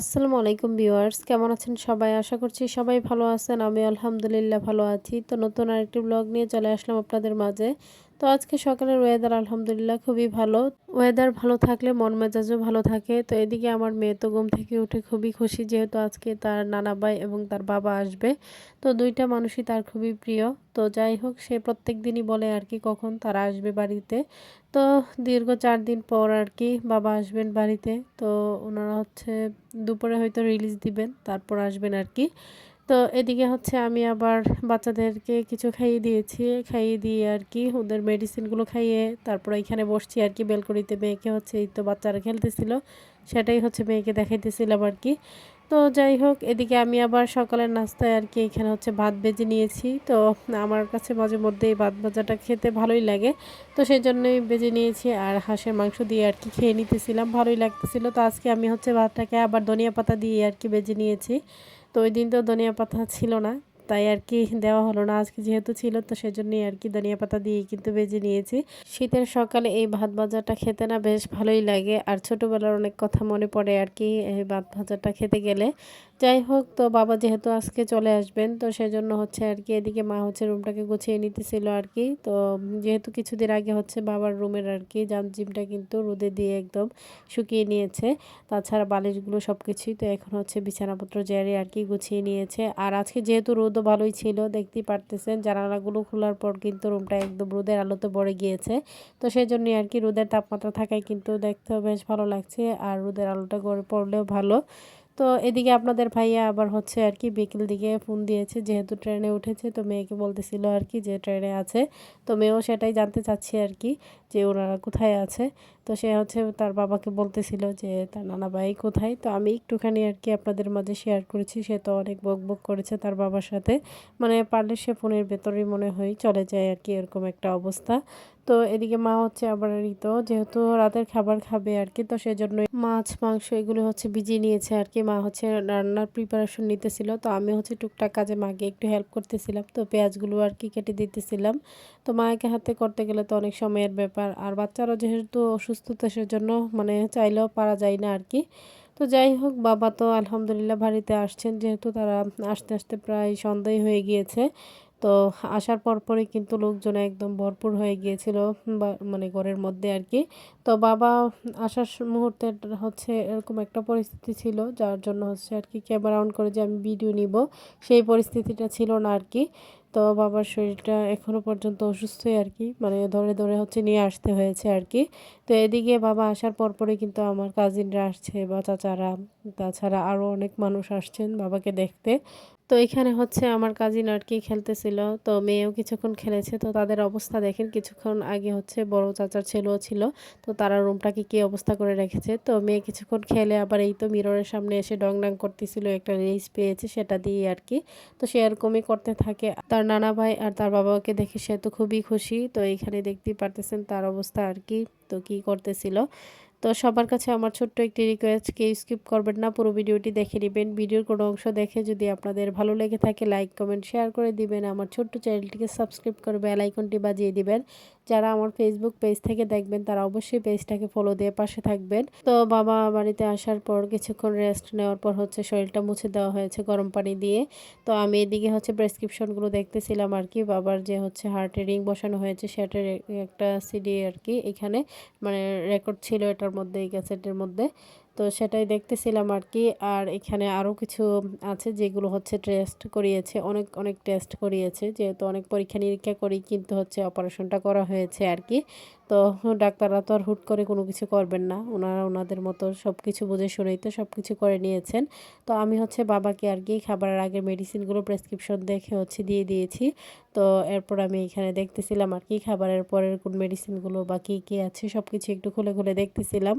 আসসালামু আলাইকুম ভিউয়ার্স, কেমন আছেন সবাই? আশা করছি সবাই ভালো আছেন। আমি আলহামদুলিল্লাহ ভালো আছি। তো নতুন আরেকটি ব্লগ নিয়ে চলে আসলাম আপনাদের মাঝে। তো আজকে সকালের ওয়েদার আলহামদুলিল্লাহ খুবই ভালো। ওয়েদার ভালো থাকলে মন মেজাজও ভালো থাকে। তো এদিকে আমার মেয়ে তো ঘুম থেকে উঠে খুবই খুশি, যেহেতু আজকে তার নানা ভাই এবং তার বাবা আসবে। তো দুইটা মানুষই তার খুবই প্রিয়। তো যাই হোক, সে প্রত্যেক দিনই বলে আর কি কখন তারা আসবে বাড়িতে। তো দীর্ঘ ৪ দিন পর আর কি বাবা আসবেন বাড়িতে। তো ওনারা হচ্ছে দুপুরে হয়তো রিলিজ দিবেন, তারপর আসবেন আর কি। তো এদিকে হচ্ছে আমি আবার বাচ্চাদেরকে কিছু খাইয়ে দিয়েছি। খাইয়ে দিয়ে আর কি ওদের মেডিসিনগুলো খাইয়ে তারপর এখানে বসছি আর কি বেলকনিতে। মেয়েকে হচ্ছে এই তো বাচ্চারা খেলতেছিল, সেটাই হচ্ছে মেয়েকে দেখাইতেছিলাম আর কি। তো যাই হোক, এদিকে আমি আবার সকালের নাস্তায় আর কি এখানে হচ্ছে ভাত ভেজে নিয়েছি। তো আমার কাছে মাঝে মধ্যে এই ভাত ভাজাটা খেতে ভালোই লাগে। তো সেজন্যই ভেজে নিয়েছি আর হাঁসের মাংস দিয়ে আর কি খেয়ে নিতেছিলাম, ভালোই লাগতেছিল। তো আজকে আমি হচ্ছে ভাতটাকে আবার ধনিয়া পাতা দিয়ে আর কি ভেজে নিয়েছি। তো ওই দিন তো ধনিয়া পাতা ছিল না, তাই আর কি দেওয়া হলো না। আজকে যেহেতু ছিল, তো সেজন্যই আর কি ধনিয়া পাতা দিয়েই কিন্তু ভেজে নিয়েছি। শীতের সকালে এই ভাত ভাজাটা খেতে না বেশ ভালোই লাগে, আর ছোটবেলার অনেক কথা মনে পড়ে আর কি এই ভাত ভাজাটা খেতে গেলে। যাই হোক, তো বাবা যেহেতু আজকে চলে আসবেন, তো সেজন্য হচ্ছে আর কি এদিকে মা হচ্ছে রুমটাকে গুছিয়ে নিতেছিল আর কি। তো যেহেতু কিছুদিন আগে হচ্ছে বাবার রুমের আর কি জামজিমটা কিন্তু রোদে দিয়ে একদম শুকিয়ে নিয়েছে, তাছাড়া বালিশগুলো সব কিছুই। তো এখন হচ্ছে বিছানাপত্র ঝেড়ে আর কি গুছিয়ে নিয়েছে। আর আজকে যেহেতু রোদও ভালোই ছিল, দেখতেই পারতেছেন জানালাগুলো খোলার পর কিন্তু রুমটা একদম রোদের আলোতে ভরে গিয়েছে। তো সেই জন্যই আর কি রোদের তাপমাত্রা থাকায় কিন্তু দেখতেও বেশ ভালো লাগছে, আর রোদের আলোটা গড়ে পড়লেও ভালো। তো এদিকে আপনাদের ভাইয়া আবার হচ্ছে আর কি বিকেল দিকে ফোন দিয়েছে, যেহেতু ট্রেনে উঠেছে। তো মেয়েকে বলতেছিল আর কি যে ট্রেনে আছে। তো মেয়েও সেটাই জানতে চাচ্ছে আর কি যে ওনারা কোথায় আছে। তো সে হচ্ছে তার বাবাকে বলতেছিল যে তার নানা ভাই কোথায়। তো আমি একটুখানি আর কি আপনাদের মাঝে শেয়ার করেছি। সে তো অনেক বকবক করেছে তার বাবার সাথে, মানে পারলে সে ফোনের ভেতরেই মনে হয় চলে যায় আর কি, এরকম একটা অবস্থা। তো এদিকে মা হচ্ছে আবার তো যেহেতু রাতের খাবার খাবে আর কি, তো সেজন্য মাছ মাংস এগুলো হচ্ছে ভিজিয়ে নিয়েছে আর কি। মা হচ্ছে রান্নার প্রিপারেশন নিতেছিল, তো আমি হচ্ছে টুকটাক কাজে মাকে একটু হেল্প করতেছিলাম। তো পেঁয়াজগুলো আর কি কেটে দিতেছিলাম। তো মাকে হাতে করতে গেলে তো অনেক সময়ের ব্যাপার, আর বাচ্চারা যেহেতু অসুস্থ, তো সেজন্য মানে চাইলেও পারা যায় না আর কি। তো যাই হোক, বাবা তো আলহামদুলিল্লাহ বাড়িতে আসছেন, যেহেতু তারা আসতে আসতে প্রায় সন্ধ্যাই হয়ে গিয়েছে। তো আসার পরপরই কিন্তু লোকজন একদম ভরপুর হয়ে গিয়েছিল মানে ঘরের মধ্যে আর কি। তো বাবা আসার মুহূর্তে হচ্ছে এরকম একটা পরিস্থিতি ছিল, যার জন্য হচ্ছে আর কি ক্যামেরা অন করে যে আমি ভিডিও নিব, সেই পরিস্থিতিটা ছিল না আর কি। তো বাবার শরীরটা এখনো পর্যন্ত অসুস্থই আর কি, মানে ধরে ধরে হচ্ছে নিয়ে আসতে হয়েছে আর কি। তো এদিকে বাবা আসার পরপরই কিন্তু আমার কাজিনরা আসছে বা চাচারা, তাছাড়া আরও অনেক মানুষ আসছেন বাবাকে দেখতে। তো এখানে হচ্ছে আমার কাজিন আর কি খেলতেছিল, তো মেয়েও কিছুক্ষণ খেলেছে। তো তাদের অবস্থা দেখেন, কিছুক্ষণ আগে হচ্ছে বড় চাচার ছেলেও ছিল। তো তারা রুমটাকে কি অবস্থা করে রেখেছে। তো মেয়ে কিছুক্ষণ খেলে আবার এই তো মিররের সামনে এসে ডং ডং করতেছিল, একটা রিলস পেয়েছে সেটা দিয়ে আর কি। তো সে এরকমই করতে থাকে। তার নানা ভাই আর তার বাবাকে দেখে সে তো খুবই খুশি। তো এইখানে দেখতেই পারতেছেন তার অবস্থা আর কি, তো কি করতেছিল। তো সবার কাছে আমার ছোট্ট একটি রিকোয়েস্ট, কেউ স্কিপ করবেন না, পুরো ভিডিওটি দেখে নেবেন। ভিডিওর কোনো অংশ দেখে যদি আপনাদের ভালো লেগে থাকে লাইক কমেন্ট শেয়ার করে দিবেন। আমার ছোট্ট চ্যানেলটিকে সাবস্ক্রাইব করে বেল আইকনটি বাজিয়ে দিবেন। যারা আমার ফেসবুক পেজ থেকে দেখবেন তারা অবশ্যই পেজটাকে ফলো দিয়ে পাশে থাকবেন। তো বাবা বাড়িতে আসার পর কিছুক্ষণ রেস্ট নেওয়ার পর হচ্ছে শরীরটা মুছে দেওয়া হয়েছে গরম পানি দিয়ে। তো আমি এদিকে হচ্ছে প্রেসক্রিপশনগুলো দেখতেছিলাম আর কি। বাবার যে হচ্ছে হার্টে রিং বসানো হয়েছে সেটার একটা সিডি আর কি এখানে মানে রেকর্ড ছিল এটার মধ্যে, এই ক্যাসেটের মধ্যে। তো সেটাই দেখতেছিলাম আর কি। আর এখানে আরও কিছু আছে যেগুলো হচ্ছে টেস্ট করিয়েছে, অনেক অনেক টেস্ট করিয়েছে, যেহেতু অনেক পরীক্ষা নিরীক্ষা করেই কিন্তু হচ্ছে অপারেশনটা করা হয়েছে আর কি। তো ডাক্তাররা তো আর হুট করে কোনো কিছু করবেন না, ওনারা ওনাদের মতো সব কিছু বুঝে শুনেই তো সব কিছু করে নিয়েছেন। তো আমি হচ্ছে বাবাকে আর কি খাবারের আগে মেডিসিনগুলো প্রেসক্রিপশন দেখে হচ্ছে দিয়ে দিয়েছি। তো এরপর আমি এখানে দেখতেছিলাম আর কি খাবারের পরের কোন মেডিসিনগুলো বা কী কী আছে সব কিছু একটু খুলে খুলে দেখতেছিলাম।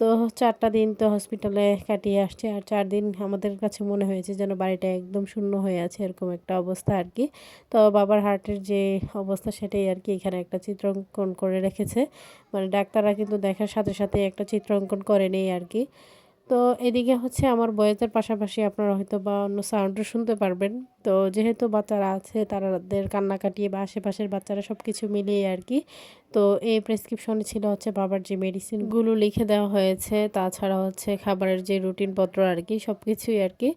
তো 4টা দিন তো হসপিটালে কাটিয়ে আসছে, আর 4 দিন আমাদের কাছে মনে হয়েছে যেন বাড়িটা একদম শূন্য হয়ে আছে, এরকম একটা অবস্থা আর কি। তো বাবার হার্টের যে অবস্থা সেটাই আর কি এখানে একটা চিত্র অঙ্কন করে রেখেছে, মানে ডাক্তাররা কিন্তু দেখার সাথে সাথে একটা চিত্র অঙ্কন করে নেই আর কি। তো এদিকে হচ্ছে আমার ভয়েসের পাশাপাশি আপনারা হয়তো বা অন্য সাউন্ডও শুনতে পারবেন। তো যেহেতু বাচ্চারা আছে তাদের কান্নাকাটি বা আশেপাশের বাচ্চারা সব কিছু মিলিয়ে আর কি। তো এই প্রেসক্রিপশনে ছিল হচ্ছে বাবার যে মেডিসিনগুলো লিখে দেওয়া হয়েছে, তাছাড়া হচ্ছে খাবারের যে রুটিনপত্র আর কি সব কিছুই আর কি।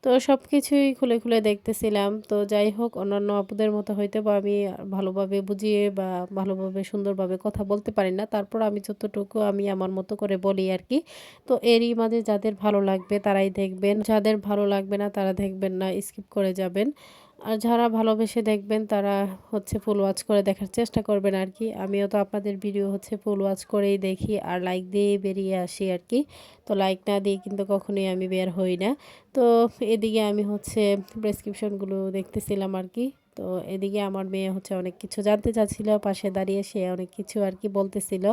তো সব কিছুই খুলে খুলে দেখতেছিলাম। তো যাই হোক, অন্যান্য আপুদের মতো হয়তো বা আমি ভালোভাবে বুঝিয়ে বা ভালোভাবে সুন্দরভাবে কথা বলতে পারি না। তারপর আমি যতটুকু আমি আমার মতো করে বলি আর কি। তো এরই মাঝে যাদের ভালো লাগবে তারাই দেখবেন, যাদের ভালো লাগবে না তারা দেখবেন না, স্কিপ করে যাবেন। আর যারা ভালোবেসে দেখবেন তারা হচ্ছে ফুল ওয়াচ করে দেখার চেষ্টা করবেন আর কি। আমিও তো আপনাদের ভিডিও হচ্ছে ফুল ওয়াচ করেই দেখি আর লাইক দিয়ে বেরিয়ে আসি আর কি। তো লাইক না দিয়ে কিন্তু কখনোই আমি বের হই না। তো এদিকে আমি হচ্ছে প্রেসক্রিপশনগুলো দেখতেছিলাম আর কি। তো এদিকে আমার মেয়ে হচ্ছে অনেক কিছু জানতে চাচ্ছিল, পাশে দাঁড়িয়ে সে অনেক কিছু আর কি বলতেছিল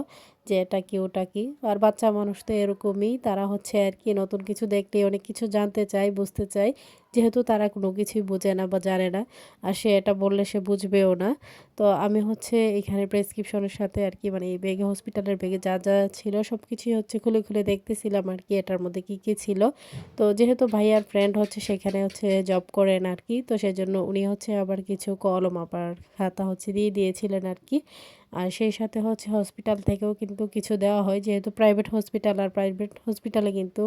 যে এটা কি ওটা কি। আর বাচ্চা মানুষ তো এরকমই, তারা হচ্ছে আর কি নতুন কিছু দেখলে অনেক কিছু জানতে চায়, বুঝতে চায়, যেহেতু তারা কোনো কিছুই বোঝে না বা জানে না। আর সে এটা বললে সে বুঝবেও না। তো আমি হচ্ছে এখানে প্রেসক্রিপশনের সাথে আর কি মানে এই ব্যাগে, হসপিটালের ব্যাগে যা যা ছিল সব কিছুই হচ্ছে খুলে খুলে দেখতেছিলাম আর কি এটার মধ্যে কি কি ছিল। তো যেহেতু ভাইয়ার ফ্রেন্ড হচ্ছে সেখানে হচ্ছে জব করেন আর কি, তো সেজন্য উনি হচ্ছে আবার কিছু কলম আবার খাতা হচ্ছে দিয়ে দিয়েছিলেন আর কি। আর সেই সাথে হচ্ছে হসপিটাল থেকেও কিন্তু কিছু দেওয়া হয়, যেহেতু প্রাইভেট হসপিটাল, আর প্রাইভেট হসপিটালে কিন্তু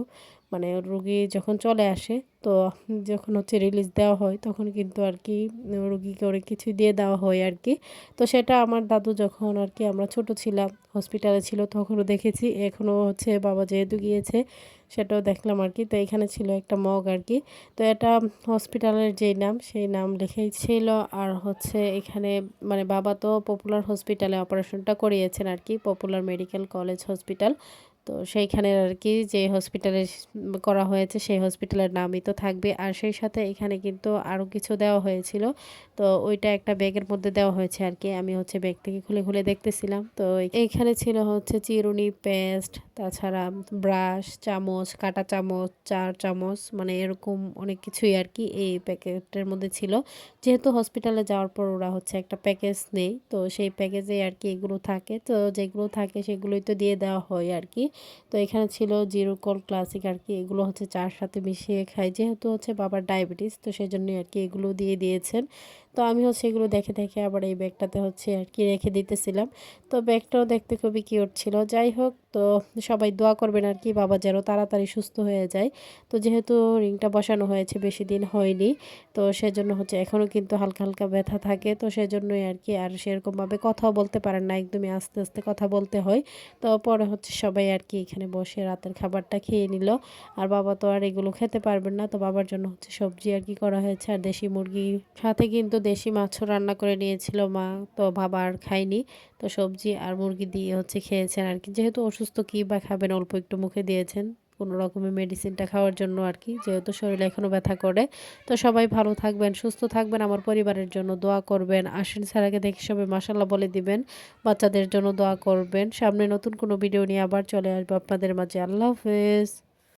মানে রুগী যখন চলে আসে, তো যখন হচ্ছে রিলিজ দেওয়া হয় তখন কিন্তু আর কি রুগীকে অনেক কিছুই দিয়ে দেওয়া হয় আর কি। তো সেটা আমার দাদু যখন আর কি আমরা ছোট ছিলাম হসপিটালে ছিল তখনও দেখেছি, এখনও হচ্ছে বাবা যেহেতু গিয়েছে সেটাও দেখলাম আর কি। তো এখানে ছিল একটা মগ আর কি। তো এটা হসপিটালের যেই নাম সেই নাম লেখেই ছিল। আর হচ্ছে এখানে মানে বাবা তো পপুলার হসপিটালে অপারেশনটা করিয়েছেন আর কি, পপুলার মেডিকেল কলেজ হসপিটাল। তো সেইখানে আর কি যে হসপিটালে করা হয়েছে সেই হসপিটালের নামই তো থাকবে। আর সেই সাথে এখানে কিন্তু আরও কিছু দেওয়া হয়েছিল। তো ওইটা একটা ব্যাগের মধ্যে দেওয়া হয়েছে আর কি। আমি হচ্ছে ব্যাগ থেকে খুলে খুলে দেখতেছিলাম। তো এইখানে ছিল হচ্ছে চিরুনি, পেস্ট, তাছাড়া ব্রাশ, চামচ, কাঁটা চামচ, চার চামচ, মানে এরকম অনেক কিছুই আর কি এই প্যাকেটের মধ্যে ছিল। যেহেতু হসপিটালে যাওয়ার পর ওরা হচ্ছে একটা প্যাকেজ নেই, তো সেই প্যাকেজে আর কি এগুলো থাকে, তো যেগুলো থাকে সেগুলোই তো দিয়ে দেওয়া হয় আর কি। তো এখানে ছিল জিরোকল ক্লাসিক আর কি, এগুলো হচ্ছে চার সাথে মিশিয়ে খাই, যেহেতু হচ্ছে বাবার ডায়াবেটিস, তো সেই জন্যই আর কি এগুলো দিয়ে দিয়েছেন। তো আমি হচ্ছে এগুলো দেখে দেখে আবার এই ব্যাগটাতে হচ্ছে আর কি রেখে দিতেছিলাম। তো ব্যাগটাও দেখতে খুবই কিউট ছিল। যাই হোক, তো সবাই দোয়া করবেন আর কি বাবা যেন তাড়াতাড়ি সুস্থ হয়ে যায়। তো যেহেতু রিংটা বসানো হয়েছে বেশি দিন হয়নি, তো সেজন্য হচ্ছে এখনও কিন্তু হালকা হালকা ব্যথা থাকে, তো সেজন্যই আর কি আর সেরকমভাবে কথাও বলতে পারেন না, একদমই আস্তে আস্তে কথা বলতে হয়। তো পরে হচ্ছে সবাই আর কি এখানে বসে রাতের খাবারটা খেয়ে নিল। আর বাবা তো আর এগুলো খেতে পারবেন না, তো বাবার জন্য হচ্ছে সবজি আর কি করা হয়েছে, আর দেশি মুরগি, সাথে কিন্তু দেশি মাছও রান্না করে নিয়েছিল মা। তো বাবা আর খায়নি, তো সবজি আর মুরগি দিয়ে হচ্ছে খেয়েছেন আর কি। যেহেতু অসুস্থ কী বা খাবেন, অল্প একটু মুখে দিয়েছেন কোনো রকমের মেডিসিনটা খাওয়ার জন্য আর কি, যেহেতু শরীরে এখনও ব্যথা করে। তো সবাই ভালো থাকবেন, সুস্থ থাকবেন, আমার পরিবারের জন্য দোয়া করবেন। আশ্বিন স্যারকে দেখে সবাই মাশাল্লাহ বলে দিবেন, বাচ্চাদের জন্য দোয়া করবেন। সামনে নতুন কোনো ভিডিও নিয়ে আবার চলে আসবো আপনাদের মাঝে। আল্লাহ হাফেজ।